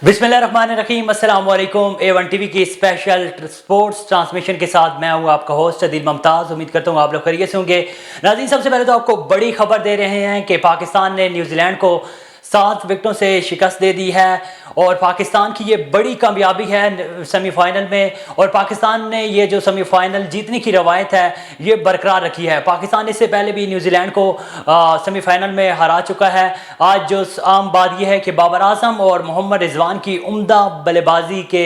बिस्मिल्लाहिर्रहमानिर्रहीम, अस्सलाम वालेकुम। A1 टीवी की स्पेशल स्पोर्ट्स ट्रांसमिशन के साथ मैं हूं आपका होस्ट अदील मुमताज़। उम्मीद करता हूं आप लोग खैरियत से होंगे। नाज़रीन, सबसे पहले तो आपको बड़ी खबर दे रहे हैं कि पाकिस्तान ने न्यूजीलैंड को 7 विकेटों से शिकस्त दे दी है और पाकिस्तान की ये बड़ी कामयाबी है सेमीफाइनल में। और पाकिस्तान ने ये जो सेमीफाइनल जीतने की रवायत है ये बरकरार रखी है। पाकिस्तान इससे पहले भी न्यूजीलैंड को सेमीफाइनल में हरा चुका है। आज जो आम बात यह है कि बाबर आजम और मोहम्मद रिजवान की उम्दा बल्लेबाजी के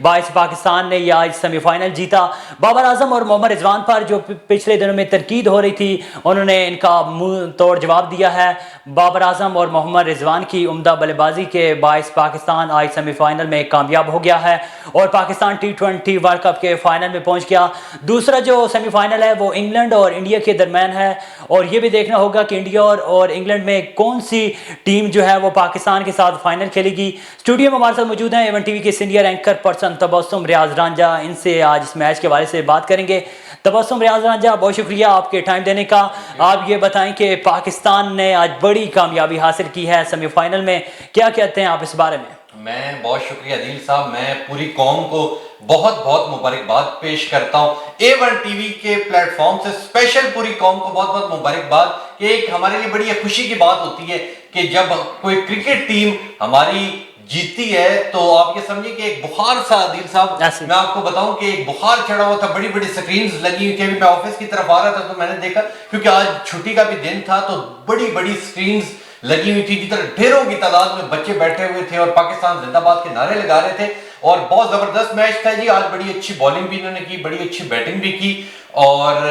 बायस पाकिस्तान ने यह आज सेमीफाइनल जीता। बाबर आजम और मोहम्मद रिजवान पर जो पिछले दिनों में तनकीद हो रही थी उन्होंने इनका मुंह तोड़ जवाब दिया है। बाबर आजम और मोहम्मद रिजवान की उम्दा बल्लेबाजी के बायस पाकिस्तान आज सेमीफाइनल में कामयाब हो गया है और पाकिस्तान T20 वर्ल्ड कप के फाइनल में पहुंच गया। दूसरा जो सेमीफाइनल है वो इंग्लैंड और इंडिया के दरमियान है और ये भी देखना होगा कि इंडिया और इंग्लैंड में कौन सी टीम जो है वो पाकिस्तान के साथ फाइनल खेलेगी। स्टूडियो में हमारे साथ मौजूद हैं A1 टीवी के सीनियर एंकर पर्सन तबस्सुम रियाज रांझा। इनसे आज इस मैच के बारे से बात करेंगे। तबस्सुम रियाज रांझा, बहुत शुक्रिया आपके टाइम देने का। आप ये बताएं कि पाकिस्तान ने आज बड़ी कामयाबी हासिल की है सेमीफाइनल में, क्या कहते हैं आप इस बारे में? मैं बहुत शुक्रिया दिल साहब। मैं पूरी कौम को बहुत बहुत मुबारकबाद पेश करता हूँ। A1 टीवी के प्लेटफॉर्म से स्पेशल पूरी कौम को बहुत बहुत मुबारकबाद। एक हमारे लिए बड़ी खुशी की बात होती है कि जब कोई क्रिकेट टीम हमारी जीतती है तो आप ये समझिए कि एक बुखार सा दिल साहब, मैं आपको बताऊं कि एक बुखार चढ़ा हुआ था, बड़ी बड़ी स्क्रीन्स लगी हुई थी। मैं ऑफिस की तरफ आ रहा था तो मैंने देखा, क्योंकि आज छुट्टी का भी दिन था, तो बड़ी बड़ी स्क्रीन्स लगी हुई थी जिधर ढेरों की तादाद में बच्चे बैठे हुए थे और पाकिस्तान जिंदाबाद के नारे लगा रहे थे। और बहुत जबरदस्त मैच था जी। आज बड़ी अच्छी बॉलिंग भी इन्होंने की, बड़ी अच्छी बैटिंग भी की और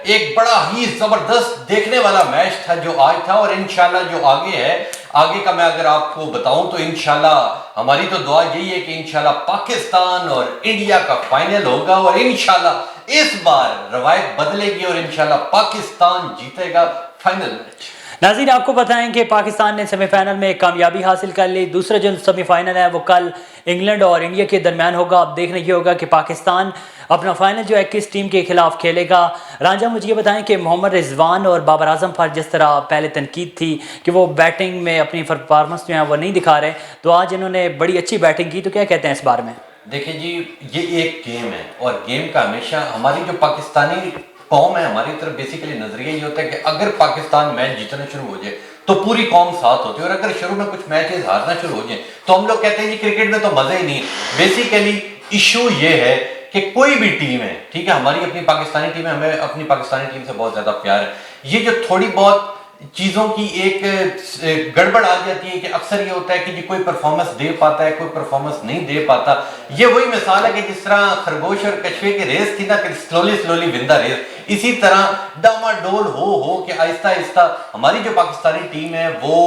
एक बड़ा ही जबरदस्त देखने वाला मैच था जो आज था। और इंशाल्लाह जो आगे है, आगे का मैं अगर आपको बताऊं तो इंशाल्लाह हमारी तो दुआ यही है कि इंशाल्लाह पाकिस्तान और इंडिया का फाइनल होगा और इंशाल्लाह इस बार रवायत बदलेगी और इंशाल्लाह पाकिस्तान जीतेगा फाइनल मैच। नाज़रीन, आपको बताएं कि पाकिस्तान ने सेमीफाइनल में कामयाबी हासिल कर ली। दूसरा जो सेमीफाइनल है वो कल इंग्लैंड और इंडिया के दरमियान होगा। अब देखना ये होगा कि पाकिस्तान अपना फाइनल जो है किस टीम के खिलाफ खेलेगा। रांझा, मुझे ये बताएं कि मोहम्मद रिजवान और बाबर आजम पर जिस तरह पहले तनकीद थी कि वो बैटिंग में अपनी परफॉर्मेंस जो है वो नहीं दिखा रहे, तो आज इन्होंने बड़ी अच्छी बैटिंग की, तो क्या कहते हैं इस बारे में? देखिए जी, ये एक गेम है और गेम का हमेशा हमारी जो पाकिस्तानी कौम है, हमारी तरफ बेसिकली नजरिया ये होता है कि अगर पाकिस्तान मैच जीतना शुरू हो जाए तो पूरी कौम साथ होती है, और अगर शुरू में कुछ मैचेस हारना शुरू हो जाए तो हम लोग कहते हैं जी क्रिकेट में तो मजा ही नहीं है। बेसिकली इशू ये है कि कोई भी टीम है, ठीक है, हमारी अपनी पाकिस्तानी टीम है, हमें अपनी पाकिस्तानी टीम से बहुत ज्यादा प्यार है। ये जो थोड़ी बहुत चीजों की एक गड़बड़ आ जाती है कि अक्सर ये होता है कि जी कोई परफॉर्मेंस दे पाता है, कोई परफॉर्मेंस नहीं दे पाता। ये वही मिसाल है कि जिस तरह खरगोश और कछुए की रेस थी ना, कि स्लोली स्लोली विंदा रेस, इसी तरह डामाडोल हो कि आहिस्ता आहिस्ता हमारी जो पाकिस्तानी टीम है वो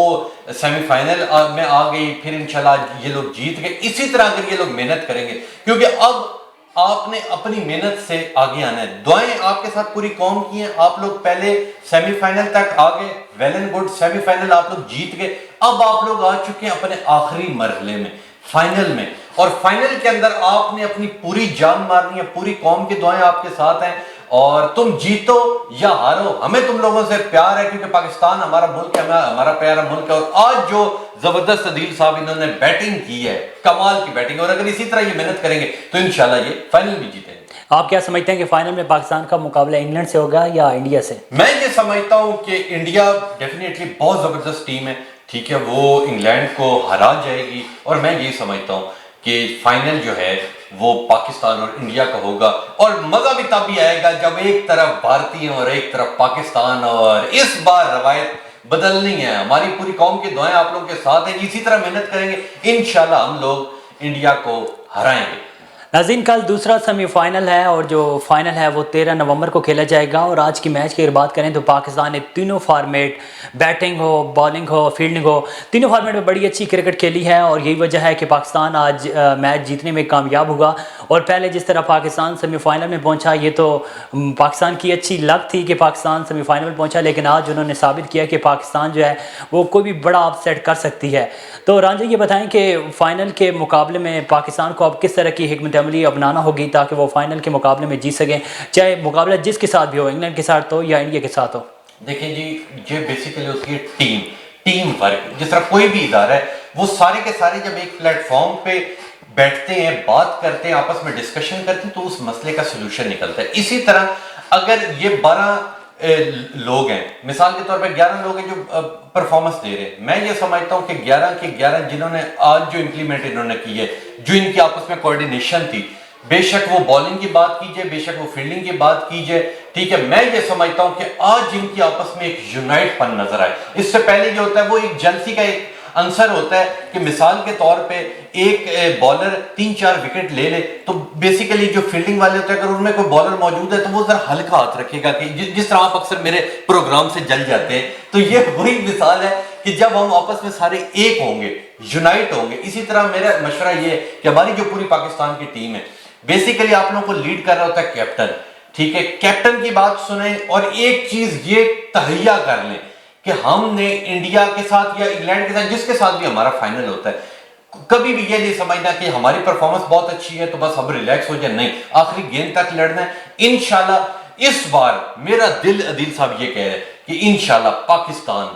सेमीफाइनल में आ गई। फिर इंशाल्लाह ये लोग जीत गए। इसी तरह अगर ये लोग मेहनत करेंगे, क्योंकि अब आपने अपनी मेहनत से आगे आना है। दुआएं आपके साथ पूरी कौम की हैं। आप लोग पहले सेमीफाइनल तक आ गए, वेल एंड गुड, सेमीफाइनल आप लोग जीत गए। अब आप लोग आ चुके हैं अपने आखिरी मरहले में, फाइनल में, और फाइनल के अंदर आपने अपनी पूरी जान मारनी है। पूरी कौम की दुआएं आपके साथ हैं और तुम जीतो या हारो, हमें तुम लोगों से प्यार है, क्योंकि पाकिस्तान हमारा मुल्क है, हमारा प्यारा मुल्क है। और आज जो जबरदस्त अदील साहब इन्होंने बैटिंग की है, कमाल की बैटिंग, और अगर इसी तरह ये मेहनत करेंगे तो इंशाल्लाह ये फाइनल भी जीतेंगे। आप क्या समझते हैं कि फाइनल में पाकिस्तान का मुकाबला इंग्लैंड से होगा या इंडिया से? मैं ये समझता हूं कि इंडिया डेफिनेटली बहुत जबरदस्त टीम है, ठीक है, वो इंग्लैंड को हरा जाएगी। और मैं ये समझता हूं कि फाइनल जो है वो पाकिस्तान और इंडिया का होगा। और मजा भी तब भी आएगा जब एक तरफ भारतीय और एक तरफ पाकिस्तान, और इस बार रवायत बदलनी है। हमारी पूरी कौम की दुआएं आप लोगों के साथ हैं। इसी तरह मेहनत करेंगे, इंशाल्लाह हम लोग इंडिया को हराएंगे। नाज़रीन, कल दूसरा सेमीफाइनल है और जो फाइनल है वो 13 नवंबर को खेला जाएगा। और आज की मैच की अगर बात करें तो पाकिस्तान ने तीनों फॉर्मेट, बैटिंग हो, बॉलिंग हो, फील्डिंग हो, तीनों फॉर्मेट में बड़ी अच्छी क्रिकेट खेली है और यही वजह है कि पाकिस्तान आज मैच जीतने में कामयाब हुआ। और पहले जिस तरह पाकिस्तान सेमीफाइनल में पहुंचा, ये तो पाकिस्तान की अच्छी लक थी कि पाकिस्तान सेमीफाइनल में पहुंचा, लेकिन आज उन्होंने साबित किया कि पाकिस्तान जो है वो कोई भी बड़ा अपसेट कर सकती है। तो रांझा, ये बताएं कि फाइनल के मुकाबले में पाकिस्तान को अब किस तरह की हिकमत अमली अपनाना होगी ताकि वो फाइनल के मुकाबले में जीत सकें, चाहे मुकाबला जिसके साथ भी हो, इंग्लैंड के साथ हो या इंडिया के साथ हो? देखिए जी, ये बेसिकली उसकी टीम वर्क, जिस तरह कोई भी इदारा है, وہ سارے کے سارے جب ایک پلیٹ فارم پہ بیٹھتے ہیں، بات کرتے ہیں، آپس میں ڈسکشن کرتے ہیں تو اس مسئلے کا سلوشن نکلتا ہے۔ اسی طرح اگر یہ 12 لوگ ہیں، مثال کے طور پہ 11 لوگ ہیں جو پرفارمنس دے رہے ہیں، میں یہ سمجھتا ہوں کہ 11 کے 11 جنہوں نے آج جو امپلیمنٹ انہوں نے کی ہے، جو ان کی آپس میں کوارڈینیشن تھی، بے شک وہ بالنگ کی بات کیجئے، بے شک وہ فیلڈنگ کی بات کیجئے، ٹھیک ہے، میں یہ سمجھتا ہوں کہ آج ان کی آپس میں ایک یونائٹ پن نظر آئے۔ اس سے پہلے یہ ہوتا ہے وہ ایک جلسی کا ایک عنصر ہوتا ہے کہ مثال کے طور پہ ایک بالر 3-4 وکٹ لے لے تو بیسیکلی جو فیلڈنگ والے ہوتے ہیں اگر ان میں کوئی بالر موجود ہے تو وہ ذرا ہلکا ہاتھ رکھے گا، کہ جس طرح آپ اکثر میرے پروگرام سے جل جاتے ہیں، تو یہ وہی مثال ہے کہ جب ہم آپس میں سارے ایک ہوں گے، یونائٹ ہوں گے۔ اسی طرح میرا مشورہ یہ ہے کہ ہماری جو پوری پاکستان کی ٹیم ہے، بیسیکلی آپ لوگوں کو لیڈ کر رہا ہوتا ہے کیپٹن، ٹھیک ہے، کیپٹن کی بات سنیں اور ایک چیز یہ تہیہ کر لیں کہ ہم نے انڈیا کے ساتھ یا انگلینڈ کے ساتھ جس کے ساتھ بھی ہمارا فائنل ہوتا ہے، کبھی بھی یہ نہیں سمجھنا کہ ہماری پرفارمنس بہت اچھی ہے تو بس ہم ریلیکس ہو جائیں، نہیں، آخری گیند تک لڑنا ہے۔ انشاءاللہ اس بار میرا دل عدیل صاحب یہ کہہ رہے ہیں کہ انشاءاللہ پاکستان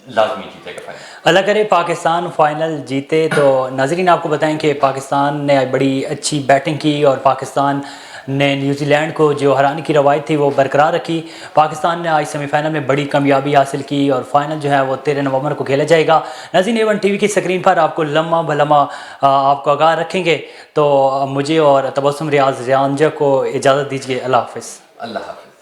لازمی جیتے گا فائنل۔ اللہ کرے پاکستان فائنل جیتے۔ تو ناظرین آپ کو بتائیں کہ پاکستان نے بڑی اچھی بیٹنگ کی اور پاکستان نے نیوزی لینڈ کو جو ہرانے کی روایت تھی وہ برقرار رکھی۔ پاکستان نے آج سیمی فائنل میں بڑی کامیابی حاصل کی اور فائنل جو ہے وہ 13 نومبر کو کھیلا جائے گا۔ ناظرین A1 ٹی وی کی سکرین پر آپ کو لمحہ بلمحہ آپ کو آگاہ رکھیں گے۔ تو مجھے اور تبسم ریاض رانجہ کو اجازت دیجیے، اللہ حافظ۔ اللہ حافظ۔